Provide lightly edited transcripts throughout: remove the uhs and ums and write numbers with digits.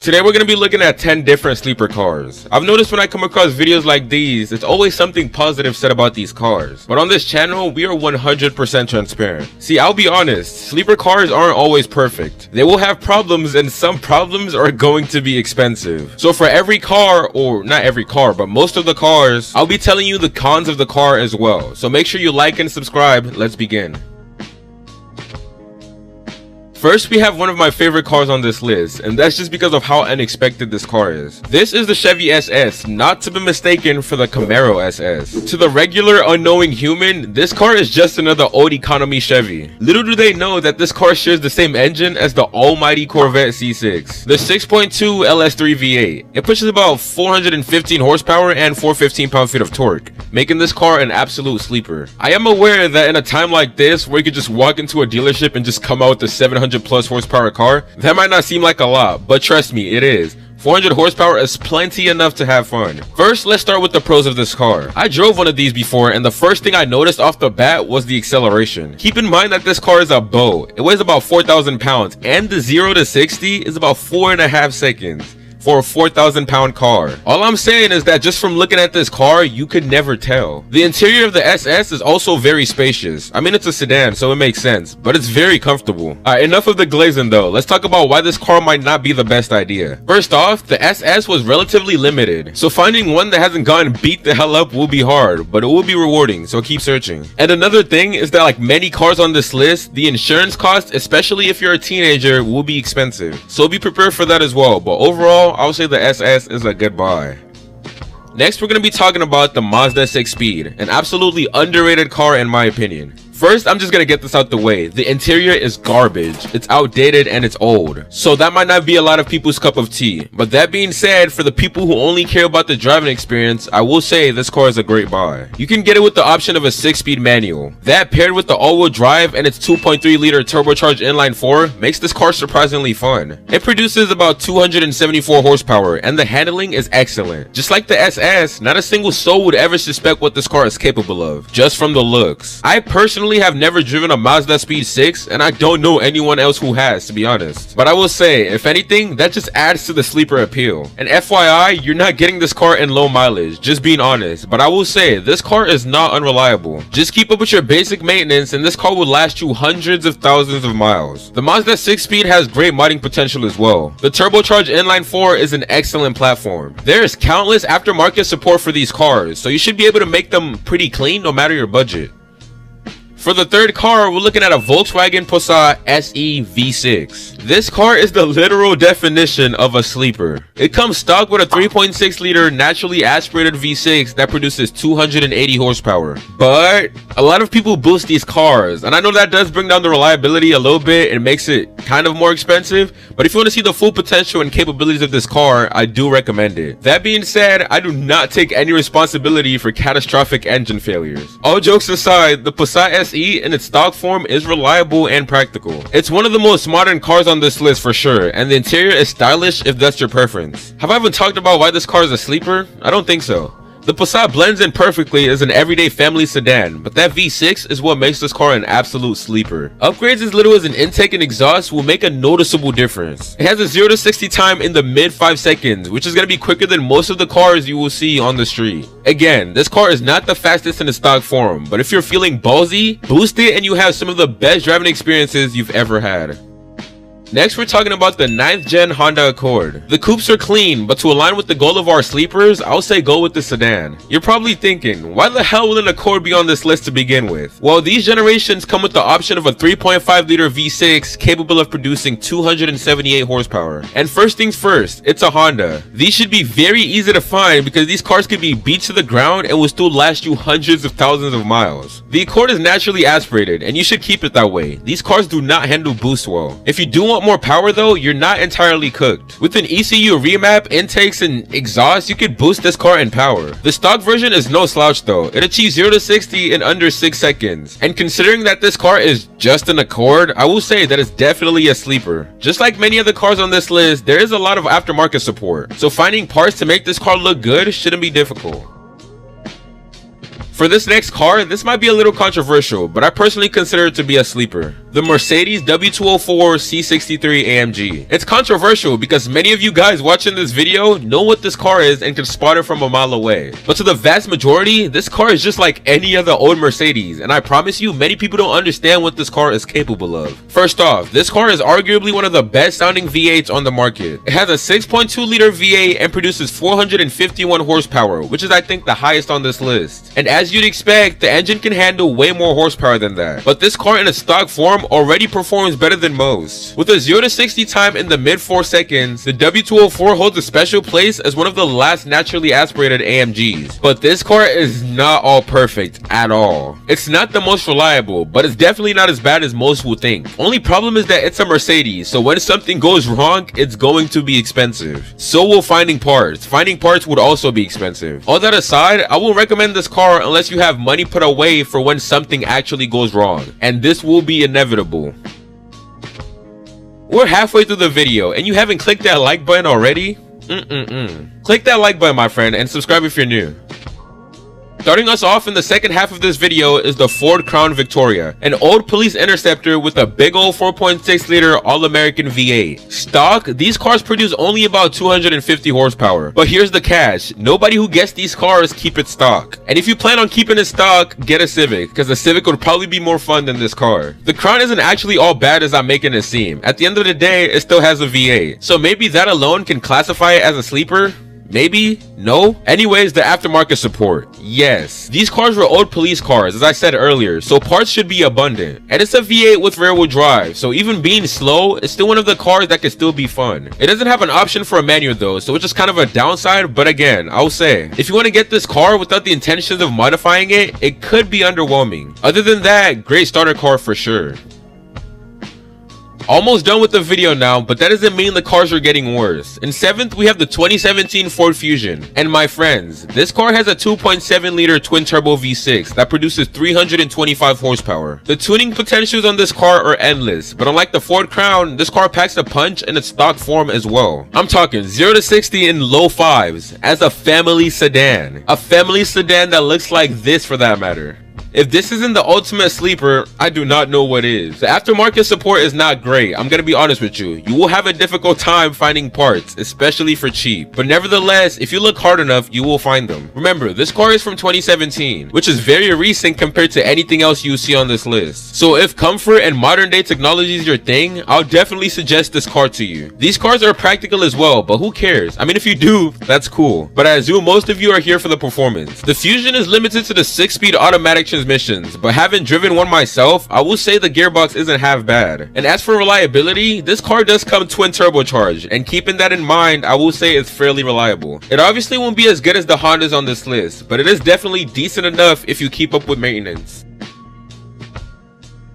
Today we're going to be looking at 10 different sleeper cars. I've noticed when I come across videos like these, it's always something positive said about these cars. But on this channel, we are 100% transparent. See, I'll be honest, sleeper cars aren't always perfect. They will have problems, and some problems are going to be expensive. So for every car, or not every car, but most of the cars, I'll be telling you the cons of the car as well. So make sure you like and subscribe. Let's begin. First, we have one of my favorite cars on this list, and that's just because of how unexpected this car is. This is the Chevy SS, not to be mistaken for the Camaro SS. To the regular unknowing human, this car is just another old economy Chevy. Little do they know that this car shares the same engine as the almighty Corvette C6, the 6.2 LS3 V8. It pushes about 415 horsepower and 415 pound-feet of torque, making this car an absolute sleeper. I am aware that in a time like this, where you could just walk into a dealership and just come out with the 700 plus horsepower car, that might not seem like a lot, but trust me, it is. 400 horsepower is plenty enough to have fun. First, let's start with the pros of this car. I drove one of these before, and the first thing I noticed off the bat was the acceleration. Keep in mind that this car is a boat. It weighs about 4,000 pounds, and the 0 to 60 is about 4.5 seconds. For a 4,000 pound car. All I'm saying is that just from looking at this car, you could never tell. The interior of the SS is also very spacious. I mean, it's a sedan, so it makes sense, but it's very comfortable. Alright, enough of the glazing though. Let's talk about why this car might not be the best idea. First off, the SS was relatively limited, so finding one that hasn't gotten beat the hell up will be hard, but it will be rewarding, so keep searching. And another thing is that like many cars on this list, the insurance cost, especially if you're a teenager, will be expensive. So be prepared for that as well, but overall, I would say the SS is a good buy. Next, we're going to be talking about the Mazda 6 Speed, an absolutely underrated car in my opinion. First, I'm just gonna get this out the way. The interior is garbage. It's outdated and it's old. So that might not be a lot of people's cup of tea. But that being said, for the people who only care about the driving experience, I will say this car is a great buy. You can get it with the option of a 6-speed manual. That paired with the all-wheel drive and its 2.3 liter turbocharged inline-4 makes this car surprisingly fun. It produces about 274 horsepower and the handling is excellent. Just like the SS, not a single soul would ever suspect what this car is capable of, just from the looks. I personally have never driven a Mazda Speed 6 and I don't know anyone else who has, to be honest. But I will say, if anything, that just adds to the sleeper appeal. And FYI, you're not getting this car in low mileage, just being honest. But I will say, this car is not unreliable. Just keep up with your basic maintenance and this car will last you hundreds of thousands of miles. The Mazda 6 Speed has great modding potential as well. The turbocharged inline-4 is an excellent platform. There is countless aftermarket support for these cars, so you should be able to make them pretty clean no matter your budget. For the third car, we're looking at a Volkswagen Passat SE V6. This car is the literal definition of a sleeper. It comes stock with a 3.6 liter naturally aspirated V6 that produces 280 horsepower. But a lot of people boost these cars, and I know that does bring down the reliability a little bit and makes it kind of more expensive, but if you want to see the full potential and capabilities of this car, I do recommend it. That being said, I do not take any responsibility for catastrophic engine failures. All jokes aside, the Passat SE in its stock form is reliable and practical. It's one of the most modern cars on this list for sure, and the interior is stylish if that's your preference. Have I even talked about why this car is a sleeper? I don't think so. The Passat blends in perfectly as an everyday family sedan, but that V6 is what makes this car an absolute sleeper. Upgrades as little as an intake and exhaust will make a noticeable difference. It has a 0 to 60 time in the mid 5 seconds, which is going to be quicker than most of the cars you will see on the street. Again, this car is not the fastest in its stock form, but if you're feeling ballsy, boost it and you have some of the best driving experiences you've ever had. Next, we're talking about the 9th gen Honda Accord. The coupes are clean, but to align with the goal of our sleepers, I'll say go with the sedan. You're probably thinking, why the hell will an Accord be on this list to begin with? Well, these generations come with the option of a 3.5 liter V6 capable of producing 278 horsepower. And first things first, it's a Honda. These should be very easy to find because these cars can be beat to the ground and will still last you hundreds of thousands of miles. The Accord is naturally aspirated, and you should keep it that way. These cars do not handle boost well. If you do want more power though, you're not entirely cooked. With an ECU remap, intakes, and exhaust, you could boost this car in power. The stock version is no slouch though. It achieves 0 to 60 in under 6 seconds. And considering that this car is just an Accord, I will say that it's definitely a sleeper. Just like many of the cars on this list, there is a lot of aftermarket support. So finding parts to make this car look good shouldn't be difficult. For this next car, this might be a little controversial, but I personally consider it to be a sleeper. the Mercedes W204 C63 AMG. It's controversial because many of you guys watching this video know what this car is and can spot it from a mile away. But to the vast majority, this car is just like any other old Mercedes, and I promise you many people don't understand what this car is capable of. First off, this car is arguably one of the best sounding V8s on the market. It has a 6.2 liter V8 and produces 451 horsepower, which is I think the highest on this list. And as you'd expect, the engine can handle way more horsepower than that. But this car in a stock form already performs better than most. With a 0 to 60 time in the mid 4 seconds, the W204 holds a special place as one of the last naturally aspirated AMGs. But this car is not all perfect at all. It's not the most reliable, but it's definitely not as bad as most will think. Only problem is that it's a Mercedes, so when something goes wrong, it's going to be expensive. So will finding parts. Finding parts would also be expensive. All that aside, I won't recommend this car unless you have money put away for when something actually goes wrong, and this will be inevitable. We're halfway through the video and you haven't clicked that like button already? Click that like button, my friend, and subscribe if you're new. Starting us off in the second half of this video is the Ford Crown Victoria, an old police interceptor with a big old 4.6 liter all-American V8. Stock, these cars produce only about 250 horsepower. But here's the catch, nobody who gets these cars keep it stock. And if you plan on keeping it stock, get a Civic, because the Civic would probably be more fun than this car. The Crown isn't actually all bad as I'm making it seem. At the end of the day, it still has a V8. So maybe that alone can classify it as a sleeper? Maybe? No? Anyways, the aftermarket support. Yes. These cars were old police cars, as I said earlier, so parts should be abundant. And it's a V8 with rear wheel drive, so even being slow, it's still one of the cars that can still be fun. It doesn't have an option for a manual though, so it's just kind of a downside, but again, I'll say, if you want to get this car without the intentions of modifying it, it could be underwhelming. Other than that, great starter car for sure. Almost done with the video now, but that doesn't mean the cars are getting worse. In 7th, we have the 2017 Ford Fusion. And my friends, this car has a 2.7 liter twin turbo V6 that produces 325 horsepower. The tuning potentials on this car are endless, but unlike the Ford Crown, this car packs a punch in its stock form as well. I'm talking 0 to 60 in low 5s as a family sedan. A family sedan that looks like this for that matter. If this isn't the ultimate sleeper, I do not know what is. The aftermarket support is not great, I'm gonna be honest with you. You will have a difficult time finding parts, especially for cheap. But nevertheless, if you look hard enough, you will find them. Remember, this car is from 2017, which is very recent compared to anything else you see on this list. So if comfort and modern day technology is your thing, I'll definitely suggest this car to you. These cars are practical as well, but who cares? I mean, if you do, that's cool. But I assume most of you are here for the performance. The Fusion is limited to the 6-speed automatic transmissions, but having driven one myself, I will say the gearbox isn't half bad. And as for reliability, this car does come twin turbocharged, and keeping that in mind, I will say it's fairly reliable. It obviously won't be as good as the Hondas on this list, but it is definitely decent enough if you keep up with maintenance.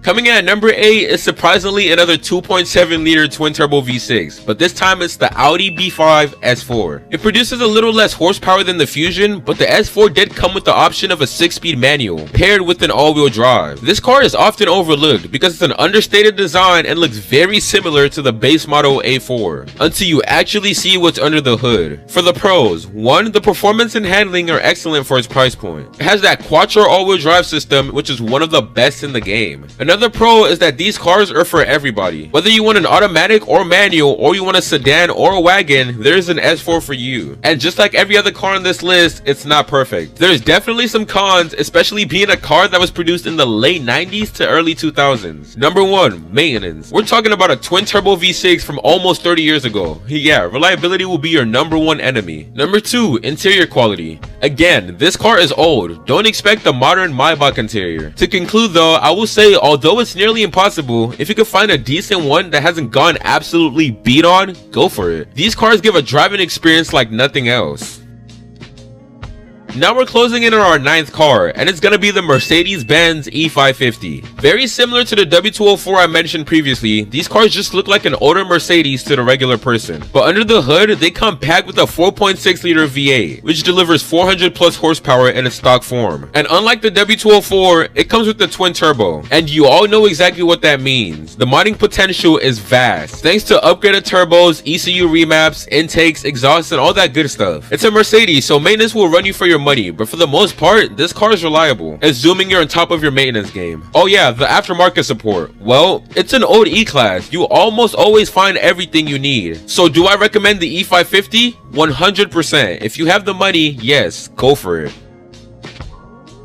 Coming in at number 8 is surprisingly another 2.7 liter twin turbo V6, but this time it's the Audi B5 S4. It produces a little less horsepower than the Fusion, but the S4 did come with the option of a 6-speed manual, paired with an all-wheel drive. This car is often overlooked because it's an understated design and looks very similar to the base model A4, until you actually see what's under the hood. For the pros, 1, the performance and handling are excellent for its price point. It has that quattro all-wheel drive system, which is one of the best in the game. Another pro is that these cars are for everybody. Whether you want an automatic or manual, or you want a sedan or a wagon, there's an S4 for you. And just like every other car on this list, it's not perfect. There's definitely some cons, especially being a car that was produced in the late 90s to early 2000s. Number 1, maintenance. We're talking about a twin turbo V6 from almost 30 years ago. Yeah, reliability will be your number 1 enemy. Number 2, interior quality. Again, this car is old. Don't expect the modern Maybach interior. To conclude though, I will say although it's nearly impossible, if you can find a decent one that hasn't gone absolutely beat on, go for it. These cars give a driving experience like nothing else. Now we're closing in on our 9th car, and it's gonna be the Mercedes-Benz E550. Very similar to the W204 I mentioned previously, these cars just look like an older Mercedes to the regular person. But under the hood, they come packed with a 4.6 liter V8, which delivers 400 plus horsepower in its stock form. And unlike the W204, it comes with the twin turbo. And you all know exactly what that means. The modding potential is vast, thanks to upgraded turbos, ECU remaps, intakes, exhausts, and all that good stuff. It's a Mercedes, so maintenance will run you for your money, but for the most part, this car is reliable, assuming you're on top of your maintenance game. Oh yeah, the aftermarket support. Well, it's an old E-Class. You almost always find everything you need. So do I recommend the E550? 100%. If you have the money, yes, go for it.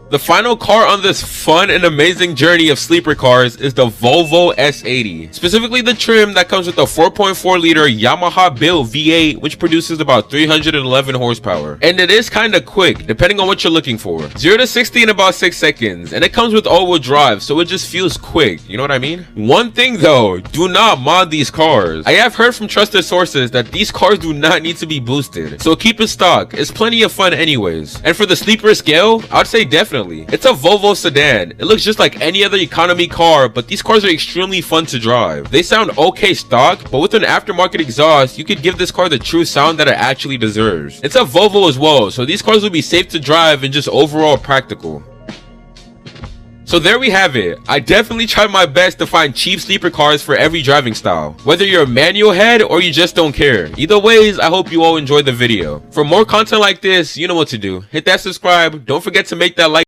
The final car on this fun and amazing journey of sleeper cars is the Volvo S80. Specifically the trim that comes with a 4.4 liter Yamaha built V8 which produces about 311 horsepower. And it is kinda quick depending on what you're looking for. 0 to 60 in about 6 seconds, and it comes with all-wheel drive, so it just feels quick, you know what I mean? One thing though, do not mod these cars. I have heard from trusted sources that these cars do not need to be boosted, so keep it stock. It's plenty of fun anyways. And for the sleeper scale, I'd say definitely. It's a Volvo sedan. It looks just like any other economy car, but these cars are extremely fun to drive. They sound okay stock, but with an aftermarket exhaust, you could give this car the true sound that it actually deserves. It's a Volvo as well, so these cars will be safe to drive and just overall practical. So there we have it. I definitely tried my best to find cheap sleeper cars for every driving style. Whether you're a manual head or you just don't care. Either ways, I hope you all enjoyed the video. For more content like this, you know what to do. Hit that subscribe. Don't forget to make that like